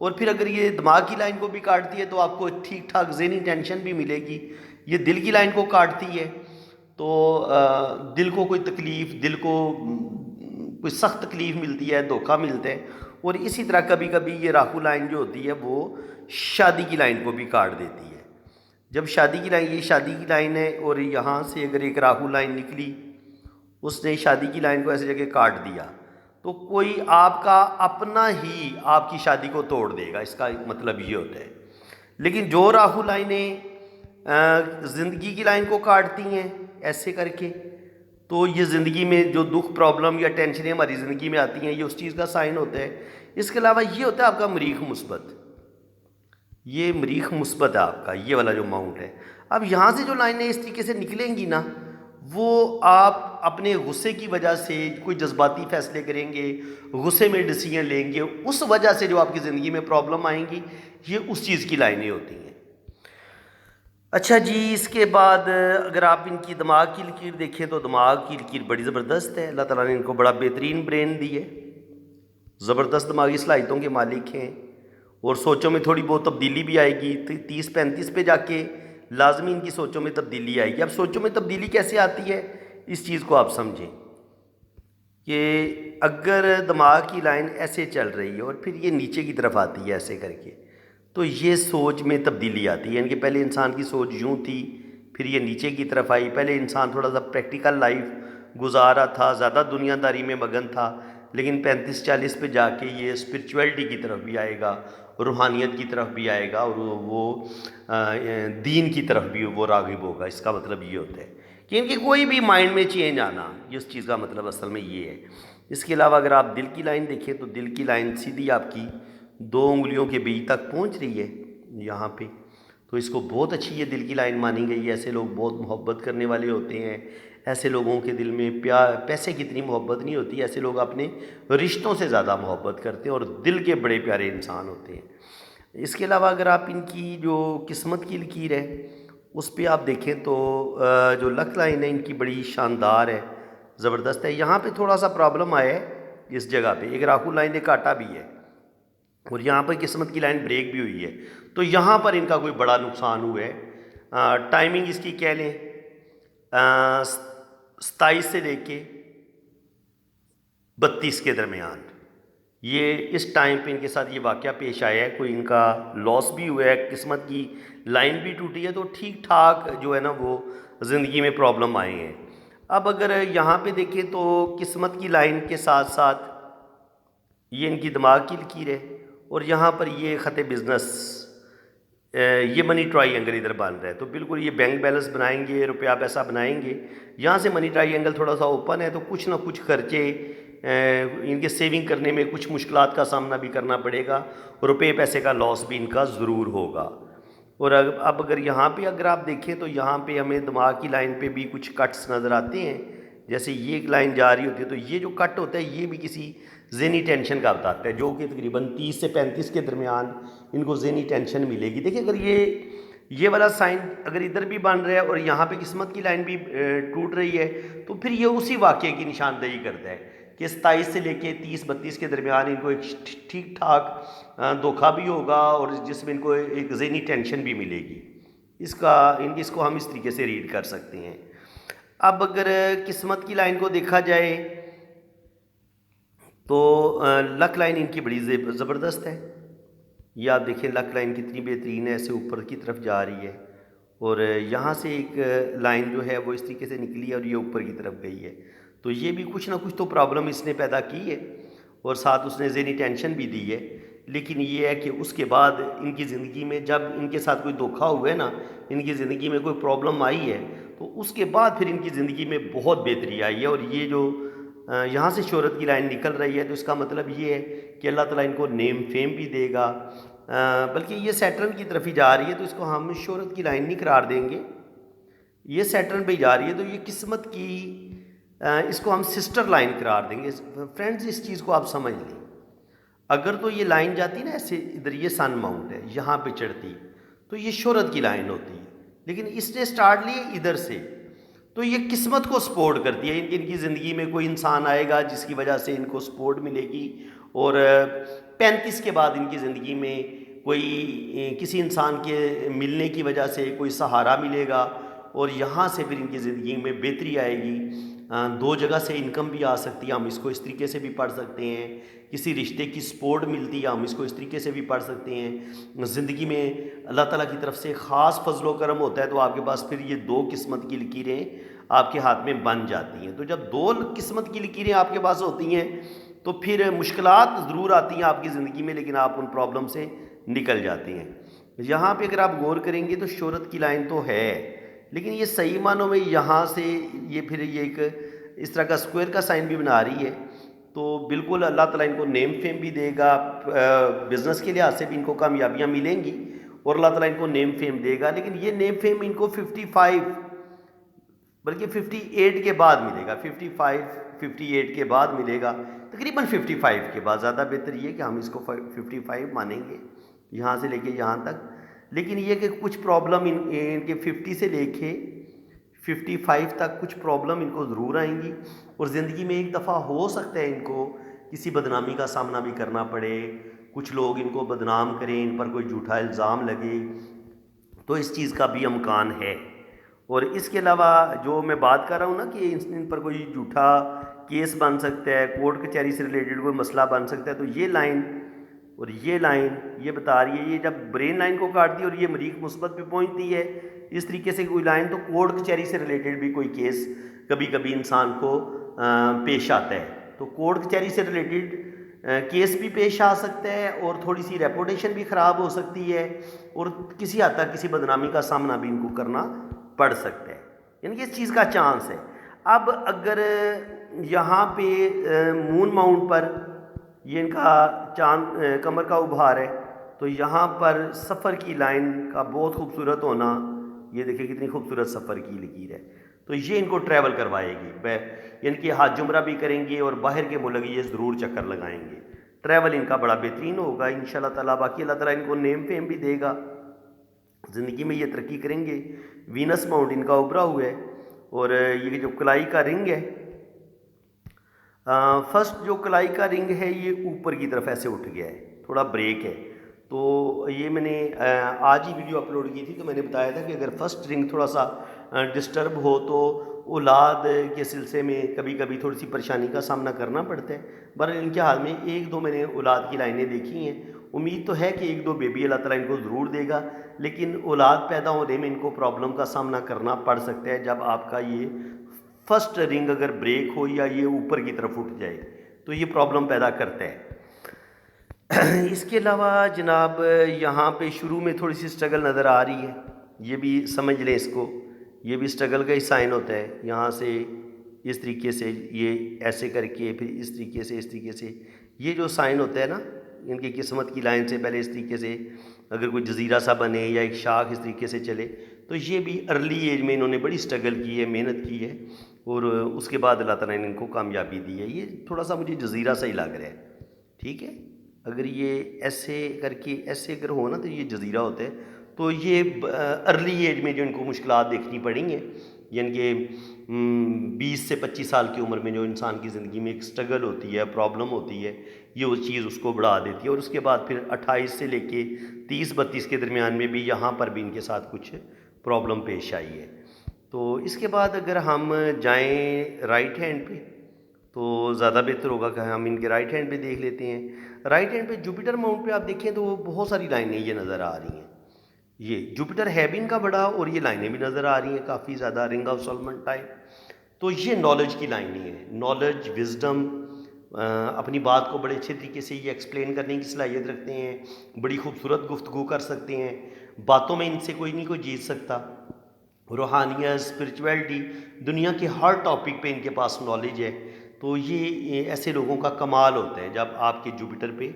اور پھر اگر یہ دماغ کی لائن کو بھی کاٹتی ہے تو آپ کو ٹھیک ٹھاک ذہنی ٹینشن بھی ملے گی. یہ دل کی لائن کو کاٹتی ہے تو دل کو کوئی تکلیف، دل کو کوئی سخت تکلیف ملتی ہے، دھوکہ ملتا ہے. اور اسی طرح کبھی کبھی یہ راہو لائن جو ہوتی ہے وہ شادی کی لائن کو بھی کاٹ دیتی ہے. جب شادی کی لائن، یہ شادی کی لائن ہے اور یہاں سے اگر ایک راہو لائن نکلی، اس نے شادی کی لائن کو ایسے جگہ کاٹ دیا، تو کوئی آپ کا اپنا ہی آپ کی شادی کو توڑ دے گا. اس کا مطلب یہ ہوتا ہے. لیکن جو راہو لائنیں زندگی کی لائن کو کاٹتی ہیں ایسے کر کے، تو یہ زندگی میں جو دکھ، پرابلم یا ٹینشنیں ہماری زندگی میں آتی ہیں، یہ اس چیز کا سائن ہوتا ہے. اس کے علاوہ یہ ہوتا ہے آپ کا مریخ مثبت. یہ مریخ مثبت ہے آپ کا، یہ والا جو ماؤنٹ ہے. اب یہاں سے جو لائنیں اس طریقے سے نکلیں گی نا، وہ آپ اپنے غصے کی وجہ سے کوئی جذباتی فیصلے کریں گے، غصے میں ڈیسیژن لیں گے، اس وجہ سے جو آپ کی زندگی میں پرابلم آئیں گی، یہ اس چیز کی لائنیں ہوتی ہیں. اچھا جی، اس کے بعد اگر آپ ان کی دماغ کی لکیر دیکھیں تو دماغ کی لکیر بڑی زبردست ہے. اللہ تعالیٰ نے ان کو بڑا بہترین برین دی ہے، زبردست دماغی صلاحیتوں کے مالک ہیں. اور سوچوں میں تھوڑی بہت تبدیلی بھی آئے گی. 30-35 پہ جا کے لازمی ان کی سوچوں میں تبدیلی آئے گی. اب سوچوں میں تبدیلی کیسے آتی ہے، اس چیز کو آپ سمجھیں کہ اگر دماغ کی لائن ایسے چل رہی ہے اور پھر یہ نیچے کی طرف آتی ہے ایسے کر کے، تو یہ سوچ میں تبدیلی آتی ہے. یعنی کہ پہلے انسان کی سوچ یوں تھی، پھر یہ نیچے کی طرف آئی. پہلے انسان تھوڑا سا پریکٹیکل لائف گزارا تھا، زیادہ دنیا داری میں مگن تھا، لیکن 35-40 پہ جا کے یہ اسپرچویلٹی کی طرف بھی آئے گا، روحانیت کی طرف بھی آئے گا، اور وہ دین کی طرف بھی وہ راغب ہوگا. اس کا مطلب یہ ہوتا ہے کہ ان کی کوئی بھی مائنڈ میں چینج آنا، یہ اس چیز کا مطلب اصل میں یہ ہے. اس کے علاوہ اگر آپ دل کی لائن دیکھیں تو دل کی لائن سیدھی آپ کی 2 انگلیوں کے بیچ تک پہنچ رہی ہے یہاں پہ. تو اس کو بہت اچھی یہ دل کی لائن مانی گئی ہے. ایسے لوگ بہت محبت کرنے والے ہوتے ہیں. ایسے لوگوں کے دل میں پیسے کی اتنی محبت نہیں ہوتی. ایسے لوگ اپنے رشتوں سے زیادہ محبت کرتے ہیں اور دل کے بڑے پیارے انسان ہوتے ہیں. اس کے علاوہ اگر آپ ان کی جو قسمت کی لکیر ہے اس پہ آپ دیکھیں تو جو لک لائن ہے ان کی بڑی شاندار ہے، زبردست ہے. یہاں پہ تھوڑا سا پرابلم آیا ہے اس جگہ پہ، ایک راہو لائن نے کاٹا بھی ہے اور یہاں پر قسمت کی لائن بریک بھی ہوئی ہے. تو یہاں پر ان کا کوئی بڑا نقصان ہوا ہے. ٹائمنگ اس کی کہہ لیں 27 سے لے کے 32 کے درمیان، یہ اس ٹائم پہ ان کے ساتھ یہ واقعہ پیش آیا ہے. کوئی ان کا لاس بھی ہوا ہے، قسمت کی لائن بھی ٹوٹی ہے، تو ٹھیک ٹھاک جو ہے نا وہ زندگی میں پرابلم آئے ہیں. اب اگر یہاں پہ دیکھیں تو قسمت کی لائن کے ساتھ ساتھ یہ ان کی دماغ کی لکیر ہے اور یہاں پر یہ خط بزنس، یہ منی ٹرائی اینگل ادھر بن رہا ہے. تو بالکل یہ بینک بیلنس بنائیں گے، روپیہ پیسہ بنائیں گے. یہاں سے منی ٹرائی اینگل تھوڑا سا اوپن ہے، تو کچھ نہ کچھ خرچے ان کے سیونگ کرنے میں کچھ مشکلات کا سامنا بھی کرنا پڑے گا. روپے پیسے کا لاس بھی ان کا ضرور ہوگا. اور اب اگر یہاں پہ اگر آپ دیکھیں تو یہاں پہ ہمیں دماغ کی لائن پہ بھی کچھ کٹس نظر آتے ہیں. جیسے یہ ایک لائن جا رہی ہوتی ہے تو یہ جو کٹ ہوتا ہے یہ بھی کسی ذہنی ٹینشن کا بتاتا ہے، جو کہ تقریباً 30 سے 35 کے درمیان ان کو ذہنی ٹینشن ملے گی. دیکھیں اگر یہ والا سائن اگر ادھر بھی بن رہا ہے اور یہاں پہ قسمت کی لائن بھی ٹوٹ رہی ہے، تو پھر یہ اسی واقعے کی نشاندہی کرتا ہے کہ 27 سے لے کے 30-32 کے درمیان ان کو ایک ٹھیک ٹھاک دھوکہ بھی ہوگا اور جس میں ان کو ایک ذہنی ٹینشن بھی ملے گی. اس کو ہم اس طریقے سے ریڈ کر سکتے ہیں. اب اگر قسمت کی لائن کو دیکھا جائے تو لک لائن ان کی بڑی زبردست ہے. یہ آپ دیکھیں لک لائن کتنی بہترین ہے، ایسے اوپر کی طرف جا رہی ہے اور یہاں سے ایک لائن جو ہے وہ اس طریقے سے نکلی ہے اور یہ اوپر کی طرف گئی ہے. تو یہ بھی کچھ نہ کچھ تو پرابلم اس نے پیدا کی ہے اور ساتھ اس نے ذہنی ٹینشن بھی دی ہے. لیکن یہ ہے کہ اس کے بعد ان کی زندگی میں جب ان کے ساتھ کوئی دھوکہ ہوا ہے نا، ان کی زندگی میں کوئی پرابلم آئی ہے، تو اس کے بعد پھر ان کی زندگی میں بہت بہتری آئی ہے. اور یہ جو یہاں سے شہرت کی لائن نکل رہی ہے تو اس کا مطلب یہ ہے کہ اللہ تعالیٰ ان کو نیم فیم بھی دے گا. بلکہ یہ سیٹرن کی طرف ہی جا رہی ہے تو اس کو ہم شہرت کی لائن نہیں قرار دیں گے. یہ سیٹرن پہ جا رہی ہے تو یہ قسمت کی اس کو ہم سسٹر لائن قرار دیں گے. فرینڈز اس چیز کو آپ سمجھ لیں. اگر تو یہ لائن جاتی نا ایسے، ادھر یہ سن ماؤنٹ ہے یہاں پہ چڑھتی تو یہ شہرت کی لائن ہوتی ہے، لیکن اس نے سٹارٹ لی ادھر سے تو یہ قسمت کو سپورٹ کرتی ہے. ان کی زندگی میں کوئی انسان آئے گا جس کی وجہ سے ان کو سپورٹ ملے گی اور 35 کے بعد ان کی زندگی میں کوئی کسی انسان کے ملنے کی وجہ سے کوئی سہارا ملے گا اور یہاں سے پھر ان کی زندگی میں بہتری آئے گی. 2 جگہ سے انکم بھی آ سکتی ہے, ہم اس کو اس طریقے سے بھی پڑھ سکتے ہیں. کسی رشتے کی سپورٹ ملتی ہے, ہم اس کو اس طریقے سے بھی پڑھ سکتے ہیں. زندگی میں اللہ تعالیٰ کی طرف سے خاص فضل و کرم ہوتا ہے تو آپ کے پاس پھر یہ 2 قسمت کی لکیریں آپ کے ہاتھ میں بن جاتی ہیں. تو جب 2 قسمت کی لکیریں آپ کے پاس ہوتی ہیں تو پھر مشکلات ضرور آتی ہیں آپ کی زندگی میں, لیکن آپ ان پرابلم سے نکل جاتے ہیں. یہاں پہ اگر آپ غور کریں گے تو شہرت کی لائن تو ہے, لیکن یہ صحیح معنوں میں یہاں سے یہ پھر یہ ایک اس طرح کا اسکوائر کا سائن بھی بنا رہی ہے. تو بالکل اللہ تعالیٰ ان کو نیم فیم بھی دے گا, بزنس کے لحاظ سے بھی ان کو کامیابیاں ملیں گی اور اللہ تعالیٰ ان کو نیم فیم دے گا. لیکن یہ نیم فیم ان کو 55 بلکہ 58 کے بعد ملے گا. 58 کے بعد ملے گا, تقریباً 55 کے بعد. زیادہ بہتر یہ کہ ہم اس کو 55 مانیں گے یہاں سے لے کے یہاں تک. لیکن یہ کہ کچھ پرابلم ان کے 50 سے لے کے 55 تک کچھ پرابلم ان کو ضرور آئیں گی, اور زندگی میں ایک دفعہ ہو سکتا ہے ان کو کسی بدنامی کا سامنا بھی کرنا پڑے, کچھ لوگ ان کو بدنام کریں, ان پر کوئی جھوٹا الزام لگے, تو اس چیز کا بھی امکان ہے. اور اس کے علاوہ جو میں بات کر رہا ہوں نا کہ ان پر کوئی جھوٹا کیس بن سکتا ہے, کورٹ کچہری سے ریلیٹڈ کوئی مسئلہ بن سکتا ہے, تو یہ لائن اور یہ لائن یہ بتا رہی ہے, یہ جب برین لائن کو کاٹتی ہے اور یہ مریخ مثبت پہ پہنچتی ہے اس طریقے سے کوئی لائن, تو کورٹ کچہری سے ریلیٹڈ بھی کوئی کیس کبھی کبھی انسان کو پیش آتا ہے. تو کورٹ کچہری سے ریلیٹڈ کیس بھی پیش آ سکتا ہے, اور تھوڑی سی ریپوٹیشن بھی خراب ہو سکتی ہے, اور کسی حد تک کسی بدنامی کا سامنا بھی ان کو کرنا پڑ سکتا ہے. یعنی کہ اس چیز کا چانس ہے. اب اگر یہاں پہ مون ماؤنٹ پر یہ ان کا چاند کمر کا ابھار ہے, تو یہاں پر سفر کی لائن کا بہت خوبصورت ہونا, یہ دیکھیں کتنی خوبصورت سفر کی لکیر ہے. تو یہ ان کو ٹریول کروائے گی, یعنی کہ حج عمرہ بھی کریں گے اور باہر کے ملک یہ ضرور چکر لگائیں گے. ٹریول ان کا بڑا بہترین ہوگا انشاءاللہ تعالیٰ. باقی اللہ تعالیٰ ان کو نیم فیم بھی دے گا, زندگی میں یہ ترقی کریں گے. وینس ماؤنٹ ان کا ابھرا ہوا ہے, اور یہ جو کلائی کا رنگ ہے, فرسٹ جو کلائی کا رنگ ہے یہ اوپر کی طرف ایسے اٹھ گیا ہے, تھوڑا بریک ہے. تو یہ میں نے آج ہی ویڈیو اپلوڈ کی تھی, تو میں نے بتایا تھا کہ اگر فرسٹ رنگ تھوڑا سا ڈسٹرب ہو تو اولاد کے سلسلے میں کبھی کبھی تھوڑی سی پریشانی کا سامنا کرنا پڑتا ہے. بہرحال ان کے حال میں 1-2 میں نے اولاد کی لائنیں دیکھی ہیں. امید تو ہے کہ 1-2 بیبی اللہ تعالیٰ ان کو ضرور دے گا, لیکن اولاد پیدا ہونے میں ان کو پرابلم کا سامنا کرنا پڑ سکتا ہے جب آپ کا یہ فرسٹ رنگ اگر بریک ہو یا یہ اوپر کی طرف اٹھ جائے, تو یہ پرابلم پیدا کرتا ہے. اس کے علاوہ جناب یہاں پہ شروع میں تھوڑی سی سٹرگل نظر آ رہی ہے, یہ بھی سمجھ لیں اس کو, یہ بھی سٹرگل کا ہی سائن ہوتا ہے. یہاں سے اس طریقے سے یہ ایسے کر کے پھر اس طریقے سے یہ جو سائن ہوتا ہے نا ان کی قسمت کی لائن سے, پہلے اس طریقے سے اگر کوئی جزیرہ سا بنے یا ایک شاخ اس طریقے سے چلے, تو یہ بھی ارلی ایج میں انہوں نے بڑی سٹرگل کی ہے, محنت کی ہے, اور اس کے بعد اللہ تعالیٰ نے ان کو کامیابی دی ہے. یہ تھوڑا سا مجھے جزیرہ سا ہی لگ رہا ہے. ٹھیک ہے, اگر یہ ایسے کر کے ایسے اگر ہو نا تو یہ جزیرہ ہوتا ہے. تو یہ ارلی ایج میں جو ان کو مشکلات دیکھنی پڑیں گے, یعنی کہ 20 سے 25 سال کی عمر میں جو انسان کی زندگی میں ایک سٹرگل ہوتی ہے, پرابلم ہوتی ہے, یہ وہ چیز اس کو بڑھا دیتی ہے. اور اس کے بعد پھر 28 سے لے کے 30-32 کے درمیان میں بھی یہاں پر بھی ان کے ساتھ کچھ پرابلم پیش آئی ہے. تو اس کے بعد اگر ہم جائیں رائٹ ہینڈ پہ تو زیادہ بہتر ہوگا کہ ہم ان کے رائٹ ہینڈ پہ دیکھ لیتے ہیں. رائٹ ہینڈ پہ جوپیٹر ماؤنٹ پہ آپ دیکھیں تو بہت ساری لائنیں یہ نظر آ رہی ہیں. یہ جوپیٹر ہے بھی ان کا بڑا, اور یہ لائنیں بھی نظر آ رہی ہیں کافی زیادہ رنگ آف سولمن ٹائپ. تو یہ نالج کی لائنیں ہیں, نالج, وزڈم, اپنی بات کو بڑے اچھے طریقے سے یہ ایکسپلین کرنے کی صلاحیت رکھتے ہیں, بڑی خوبصورت گفتگو کر سکتے ہیں, باتوں میں ان سے کوئی نہیں کوئی جیت سکتا. روحانیت, اسپرچویلٹی, دنیا کے ہر ٹاپک پہ ان کے پاس نالج ہے. تو یہ ایسے لوگوں کا کمال ہوتا ہے جب آپ کے جوپیٹر پہ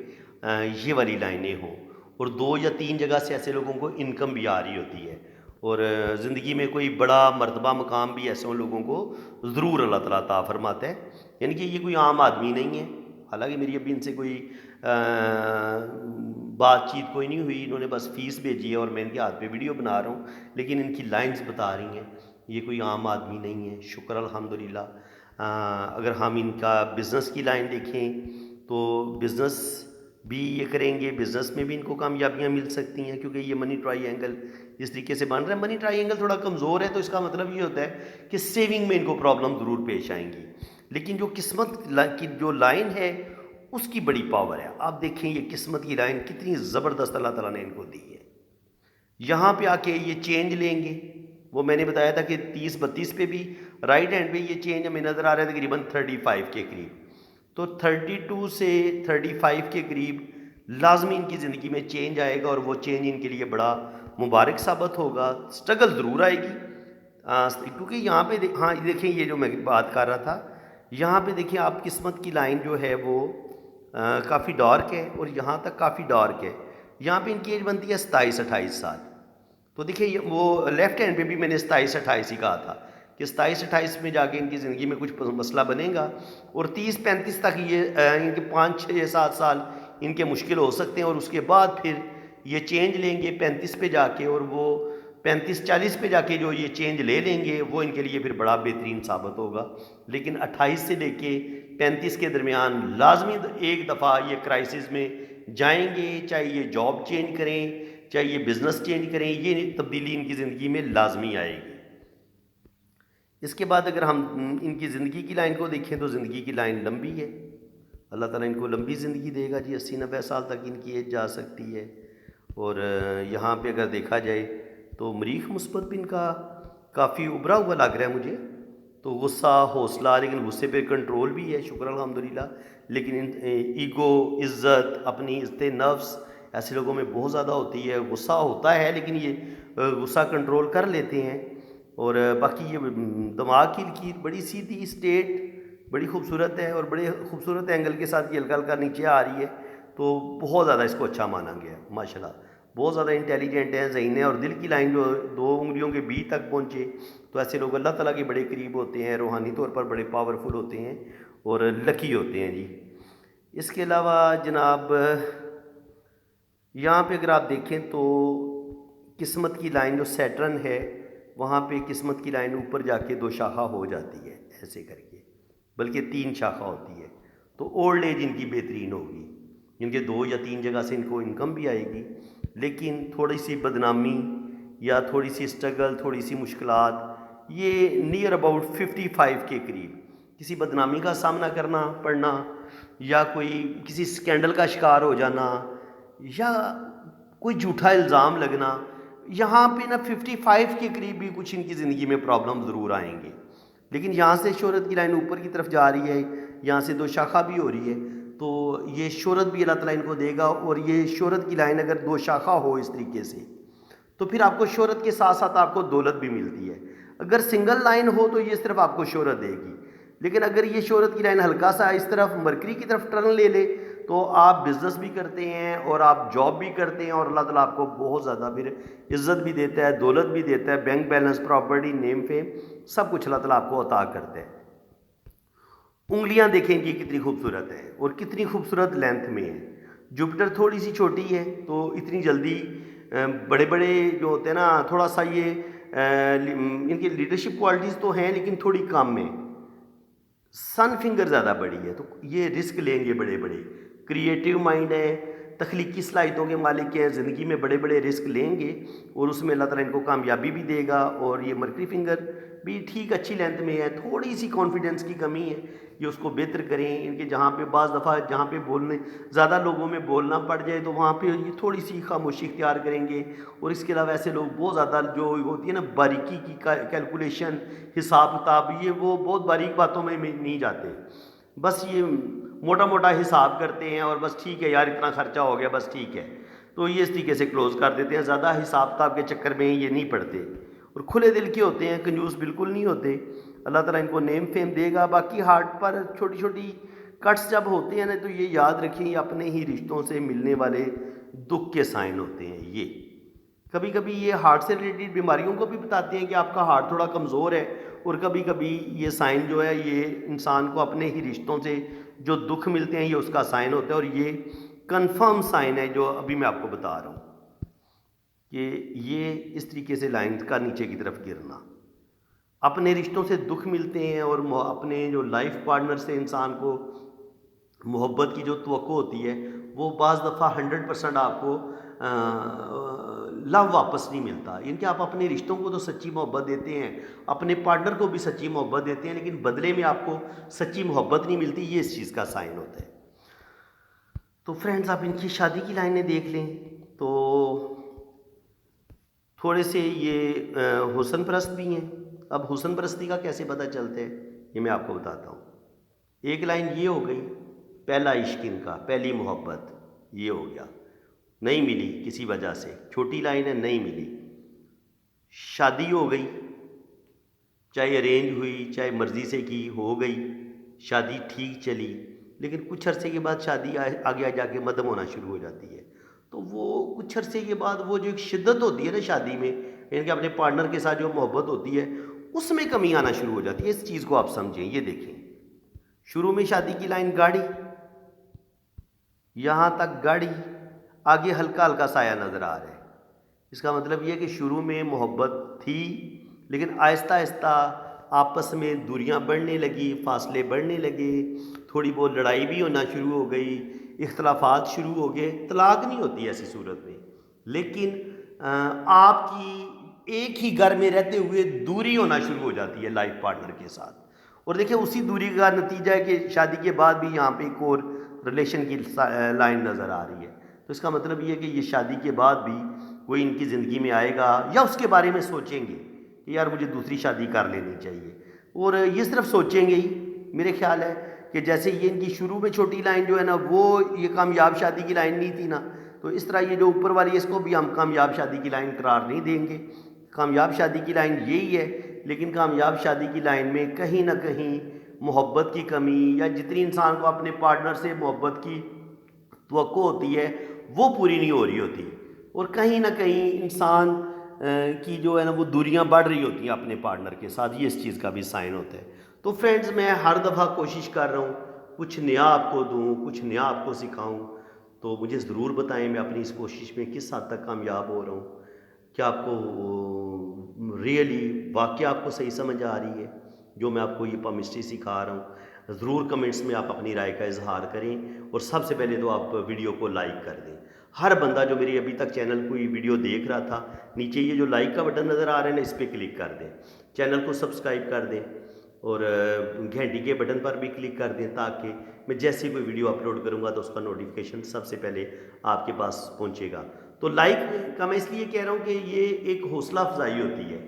یہ والی لائنیں ہوں, اور 2 یا 3 جگہ سے ایسے لوگوں کو انکم بھی آ رہی ہوتی ہے, اور زندگی میں کوئی بڑا مرتبہ مقام بھی ایسے لوگوں کو ضرور اللہ تعالیٰ عطا فرماتا ہے. یعنی کہ یہ کوئی عام آدمی نہیں ہے. حالانکہ میری ابھی ان سے کوئی بات چیت کوئی نہیں ہوئی, انہوں نے بس فیس بھیجی ہے اور میں ان کے ہاتھ پہ ویڈیو بنا رہا ہوں, لیکن ان کی لائنز بتا رہی ہیں یہ کوئی عام آدمی نہیں ہے. شکر الحمدللہ. اگر ہم ان کا بزنس کی لائن دیکھیں تو بزنس بھی یہ کریں گے، بزنس میں بھی ان کو کامیابیاں مل سکتی ہیں، کیونکہ یہ منی ٹرائی اینگل اس طریقے سے بن رہا ہے۔ منی ٹرائی اینگل تھوڑا کمزور ہے تو اس کا مطلب یہ ہوتا ہے کہ سیونگ میں ان کو پرابلم ضرور پیش آئیں گی، لیکن جو قسمت کی جو لائن ہے اس کی بڑی پاور ہے۔ آپ دیکھیں یہ قسمت کی لائن کتنی زبردست اللہ تعالیٰ نے ان کو دی ہے۔ یہاں پہ آ کے یہ چینج لیں گے، وہ میں نے بتایا تھا کہ 30-32 پہ بھی رائٹ ہینڈ پہ یہ چینج ہمیں نظر آ رہا ہے تقریباً 35 کے قریب، تو 32 سے 35 کے قریب لازمی ان کی زندگی میں چینج آئے گا، اور وہ چینج ان کے لیے بڑا مبارک ثابت ہوگا۔ سٹرگل ضرور آئے گی، کیونکہ یہاں پہ ہاں دیکھیں یہ جو میں بات کر رہا تھا، یہاں پہ دیکھیں آپ قسمت کی لائن جو ہے وہ کافی ڈارک ہے، اور یہاں تک کافی ڈارک ہے۔ یہاں پہ ان کی ایج بنتی ہے 27-28 سال، تو دیکھیں وہ لیفٹ ہینڈ پہ بھی میں نے 27-28 ہی کہا تھا کہ 27-28 میں جا کے ان کی زندگی میں کچھ مسئلہ بنے گا، اور 30-35 تک یہ ان کے 5-6-7 سال ان کے مشکل ہو سکتے ہیں، اور اس کے بعد پھر یہ چینج لیں گے 35 پہ جا کے، اور وہ 35-40 پہ جا کے جو یہ چینج لے لیں گے وہ ان کے لیے پھر بڑا بہترین ثابت ہوگا۔ لیکن 28 سے لے کے 35 کے درمیان لازمی ایک دفعہ یہ کرائسس میں جائیں گے، چاہے یہ جاب چینج کریں، چاہے یہ بزنس چینج کریں، یہ تبدیلی ان کی زندگی میں لازمی آئے گی۔ اس کے بعد اگر ہم ان کی زندگی کی لائن کو دیکھیں تو زندگی کی لائن لمبی ہے، اللہ تعالیٰ ان کو لمبی زندگی دے گا جی، 80-90 سال تک ان کی ایج جا سکتی ہے۔ اور یہاں پہ اگر دیکھا جائے تو مریخ مثبت بھی ان کا کافی ابھرا ہوا لگ رہا ہے مجھے، تو غصہ حوصلہ، لیکن غصے پہ کنٹرول بھی ہے، شکر الحمدللہ، لیکن ایگو، عزت، اپنی عزت نفس ایسے لوگوں میں بہت زیادہ ہوتی ہے۔ غصہ ہوتا ہے لیکن یہ غصہ کنٹرول کر لیتے ہیں، اور باقی یہ دماغ کی لکیر بڑی سیدھی اسٹیٹ بڑی خوبصورت ہے، اور بڑے خوبصورت اینگل کے ساتھ یہ ہلکا ہلکا نیچے آ رہی ہے، تو بہت زیادہ اس کو اچھا مانا گیا ہے ماشاءاللہ۔ بہت زیادہ انٹیلیجنٹ ہیں، ذہین ہیں، اور دل کی لائن جو 2 انگلیوں کے بیچ تک پہنچے تو ایسے لوگ اللہ تعالیٰ کے بڑے قریب ہوتے ہیں، روحانی طور پر بڑے پاورفل ہوتے ہیں اور لکی ہوتے ہیں جی۔ اس کے علاوہ جناب یہاں پہ اگر آپ دیکھیں تو قسمت کی لائن جو سیٹرن ہے وہاں پہ قسمت کی لائن اوپر جا کے 2 شاخہ ہو جاتی ہے ایسے کر کے، بلکہ 3 شاخہ ہوتی ہے، تو اولڈ ایج ان کی بہترین ہوگی، ان کے 2 یا 3 جگہ سے ان کو انکم بھی آئے گی، لیکن تھوڑی سی بدنامی یا تھوڑی سی اسٹرگل، تھوڑی سی مشکلات، یہ نیئر اباؤٹ 55 کے قریب کسی بدنامی کا سامنا کرنا پڑنا، یا کوئی کسی سکینڈل کا شکار ہو جانا، یا کوئی جھوٹا الزام لگنا، یہاں پہ نا 55 کے قریب بھی کچھ ان کی زندگی میں پرابلم ضرور آئیں گے۔ لیکن یہاں سے شہرت کی لائن اوپر کی طرف جا رہی ہے، یہاں سے 2 شاخہ بھی ہو رہی ہے، تو یہ شہرت بھی اللہ تعالیٰ ان کو دے گا، اور یہ شہرت کی لائن اگر 2 شاخہ ہو اس طریقے سے تو پھر آپ کو شہرت کے ساتھ ساتھ آپ کو دولت بھی ملتی ہے۔ اگر سنگل لائن ہو تو یہ صرف آپ کو شہرت دے گی، لیکن اگر یہ شہرت کی لائن ہلکا سا اس طرف مرکری کی طرف ٹرن لے لے تو آپ بزنس بھی کرتے ہیں اور آپ جاب بھی کرتے ہیں، اور اللہ تعالیٰ آپ کو بہت زیادہ پھر عزت بھی دیتا ہے، دولت بھی دیتا ہے، بینک بیلنس، پراپرٹی، نیم فیم، سب کچھ اللہ تعالیٰ آپ کو عطا کرتا ہے۔ انگلیاں دیکھیں کہ کتنی خوبصورت ہیں اور کتنی خوبصورت لینتھ میں ہیں۔ جوپٹر تھوڑی سی چھوٹی ہے تو اتنی جلدی بڑے بڑے جو ہوتے ہیں نا تھوڑا سا یہ ان کی لیڈرشپ کوالٹیز تو ہیں لیکن تھوڑی کم ہیں۔ سن فنگر زیادہ بڑی ہے تو یہ رسک لیں گے بڑے بڑے، کریٹیو مائنڈ ہے، تخلیقی صلاحیتوں کے مالک ہیں، زندگی میں بڑے بڑے رسک لیں گے اور اس میں اللہ تعالیٰ ان کو کامیابی بھی دے گا۔ اور یہ مرکری فنگر بھی ٹھیک اچھی لینتھ میں ہے، تھوڑی سی کانفیڈنس کی کمی ہے، یہ اس کو بہتر کریں۔ ان کے جہاں پہ بعض دفعہ جہاں پہ بولنے زیادہ لوگوں میں بولنا پڑ جائے تو وہاں پہ یہ تھوڑی سی خاموشی اختیار کریں گے۔ اور اس کے علاوہ ایسے لوگ بہت زیادہ جو ہوتی ہے نا باریکی کی کیلکولیشن، حساب کتاب، یہ وہ بہت باریک باتوں میں نہیں جاتے، بس یہ موٹا موٹا حساب کرتے ہیں اور بس ٹھیک ہے یار اتنا خرچہ ہو گیا بس ٹھیک ہے، تو یہ اس طریقے سے کلوز کر دیتے ہیں، زیادہ حساب کتاب کے چکر میں یہ نہیں پڑتے اور کھلے دل کے ہوتے ہیں، کنجوس بالکل نہیں ہوتے۔ اللہ تعالیٰ ان کو نیم فیم دے گا۔ باقی ہارٹ پر چھوٹی چھوٹی کٹس جب ہوتے ہیں نا تو یہ یاد رکھیں یہ اپنے ہی رشتوں سے ملنے والے دکھ کے سائن ہوتے ہیں۔ یہ کبھی کبھی یہ ہارٹ سے ریلیٹڈ بیماریوں کو بھی بتاتے ہیں کہ آپ کا ہارٹ تھوڑا کمزور ہے، اور کبھی کبھی یہ سائن جو ہے یہ انسان کو اپنے ہی رشتوں سے جو دکھ ملتے ہیں یہ اس کا سائن ہوتا ہے، اور یہ کنفرم سائن ہے جو ابھی میں آپ کو بتا رہا ہوں کہ یہ اس طریقے سے لائن کا نیچے کی طرف گرنا، اپنے رشتوں سے دکھ ملتے ہیں اور اپنے جو لائف پارٹنر سے انسان کو محبت کی جو توقع ہوتی ہے وہ بعض دفعہ 100% آپ کو لو واپس نہیں ملتا، یعنی کہ آپ اپنے رشتوں کو تو سچی محبت دیتے ہیں، اپنے پارٹنر کو بھی سچی محبت دیتے ہیں، لیکن بدلے میں آپ کو سچی محبت نہیں ملتی، یہ اس چیز کا سائن ہوتا ہے۔ تو فرینڈز آپ ان کی شادی کی لائنیں دیکھ لیں تو تھوڑے سے یہ حسن پرست بھی ہیں۔ اب حسن پرستی کا کیسے پتہ چلتا ہے یہ میں آپ کو بتاتا ہوں۔ ایک لائن یہ ہو گئی، پہلا عشق ان کا، پہلی محبت یہ ہو گیا، نہیں ملی کسی وجہ سے، چھوٹی لائن ہے، نہیں ملی۔ شادی ہو گئی، چاہے ارینج ہوئی چاہے مرضی سے کی، ہو گئی شادی، ٹھیک چلی، لیکن کچھ عرصے کے بعد شادی آگے جا کے مدھم ہونا شروع ہو جاتی ہے۔ تو وہ کچھ عرصے کے بعد وہ جو ایک شدت ہوتی ہے نا شادی میں، یعنی کہ اپنے پارٹنر کے ساتھ جو محبت ہوتی ہے اس میں کمی آنا شروع ہو جاتی ہے۔ اس چیز کو آپ سمجھیں، یہ دیکھیں، شروع میں شادی کی لائن گاڑی، یہاں تک گاڑی، آگے ہلکا ہلکا سایہ نظر آ رہا ہے۔ اس کا مطلب یہ کہ شروع میں محبت تھی، لیکن آہستہ آہستہ آپس میں دوریاں بڑھنے لگی، فاصلے بڑھنے لگے، تھوڑی بہت لڑائی بھی ہونا شروع ہو گئی، اختلافات شروع ہو گئے۔ طلاق نہیں ہوتی ایسی صورت میں، لیکن آپ کی ایک ہی گھر میں رہتے ہوئے دوری ہونا شروع ہو جاتی ہے لائف پارٹنر کے ساتھ۔ اور دیکھیں اسی دوری کا نتیجہ ہے کہ شادی کے بعد بھی یہاں پہ ایک اور ریلیشن کی لائن نظر آ رہی ہے۔ تو اس کا مطلب یہ ہے کہ یہ شادی کے بعد بھی کوئی ان کی زندگی میں آئے گا یا اس کے بارے میں سوچیں گے کہ یار مجھے دوسری شادی کر لینی چاہیے، اور یہ صرف سوچیں گے ہی۔ میرے خیال ہے کہ جیسے یہ ان کی شروع میں چھوٹی لائن جو ہے نا وہ یہ کامیاب شادی کی لائن نہیں تھی نا، تو اس طرح یہ جو اوپر والی ہے اس کو بھی ہم کامیاب شادی کی لائن قرار نہیں دیں گے۔ کامیاب شادی کی لائن یہی ہے، لیکن کامیاب شادی کی لائن میں کہیں نہ کہیں محبت کی کمی، یا جتنی انسان کو اپنے پارٹنر سے محبت کی توقع ہوتی ہے وہ پوری نہیں ہو رہی ہوتی، اور کہیں نہ کہیں انسان کی جو ہے نا وہ دوریاں بڑھ رہی ہوتی ہیں اپنے پارٹنر کے ساتھ، یہ اس چیز کا بھی سائن ہوتا ہے۔ تو فرینڈز میں ہر دفعہ کوشش کر رہا ہوں کچھ نیا آپ کو دوں، کچھ نیا آپ کو سکھاؤں، تو مجھے ضرور بتائیں میں اپنی اس کوشش میں کس حد تک کامیاب ہو رہا ہوں، کیا آپ کو ریئلی واقعہ آپ کو صحیح سمجھ آ رہی ہے جو میں آپ کو یہ پامسٹری سکھا رہا ہوں۔ ضرور کمنٹس میں آپ اپنی رائے کا اظہار کریں، اور سب سے پہلے تو آپ ویڈیو کو لائک کر دیں۔ ہر بندہ جو میری ابھی تک چینل کو یہ ویڈیو دیکھ رہا تھا، نیچے یہ جو لائک کا بٹن نظر آ رہا ہے نا اس پہ کلک کر دیں، چینل کو سبسکرائب کر دیں، اور گھنٹی کے بٹن پر بھی کلک کر دیں تاکہ میں جیسے کوئی ویڈیو اپلوڈ کروں گا تو اس کا نوٹیفیکیشن سب سے پہلے آپ کے پاس پہنچے گا۔ تو لائک کا میں اس لیے کہہ رہا ہوں کہ یہ ایک حوصلہ افزائی ہوتی ہے۔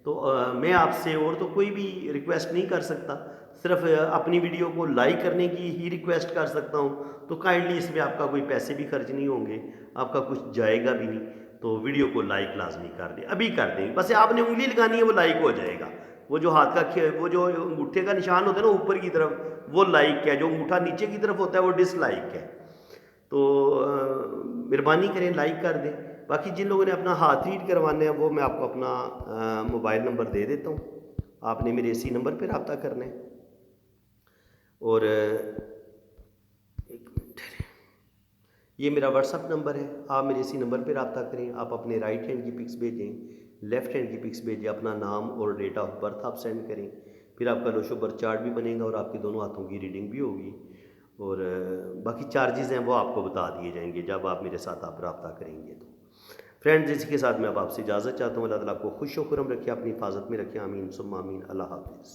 تو میں آپ سے اور تو کوئی بھی ریکویسٹ نہیں کر سکتا، صرف اپنی ویڈیو کو لائک کرنے کی ہی ریکویسٹ کر سکتا ہوں۔ تو کائنڈلی اس میں آپ کا کوئی پیسے بھی خرچ نہیں ہوں گے، آپ کا کچھ جائے گا بھی نہیں، تو ویڈیو کو لائک لازمی کر دیں، ابھی کر دیں، بس آپ نے انگلی لگانی ہے وہ لائک ہو جائے گا۔ وہ جو ہاتھ کا وہ جو انگوٹھے کا نشان ہوتا ہے نا اوپر کی طرف وہ لائک ہے، جو انگوٹھا نیچے کی طرف ہوتا ہے وہ ڈس لائک ہے۔ تو مہربانی کریں لائک کر دیں۔ باقی جن لوگوں نے اپنا ہاتھ ریڈ کروانا ہے وہ میں آپ کو اپنا موبائل نمبر دے دیتا ہوں، آپ نے میرے اسی نمبر پہ رابطہ کرنا ہے، اور ایک منٹ یہ میرا واٹس اپ نمبر ہے، آپ میرے اسی نمبر پہ رابطہ کریں۔ آپ اپنے رائٹ ہینڈ کی پکس بھیجیں، لیفٹ ہینڈ کی پکس بھیجیں، اپنا نام اور ڈیٹ آف برتھ آپ سینڈ کریں، پھر آپ کا لوشو برتھ چارٹ بھی بنے گا اور آپ کے دونوں ہاتھوں کی ریڈنگ بھی ہوگی، اور باقی چارجز ہیں وہ آپ کو بتا دیے جائیں گے جب آپ میرے ساتھ آپ رابطہ کریں گے۔ تو فرینڈز اسی کے ساتھ میں اب آپ سے اجازت چاہتا ہوں، اللہ تعالیٰ آپ کو خوش و خرم رکھے، اپنی حفاظت میں رکھے، آمین ثم آمین، اللہ حافظ۔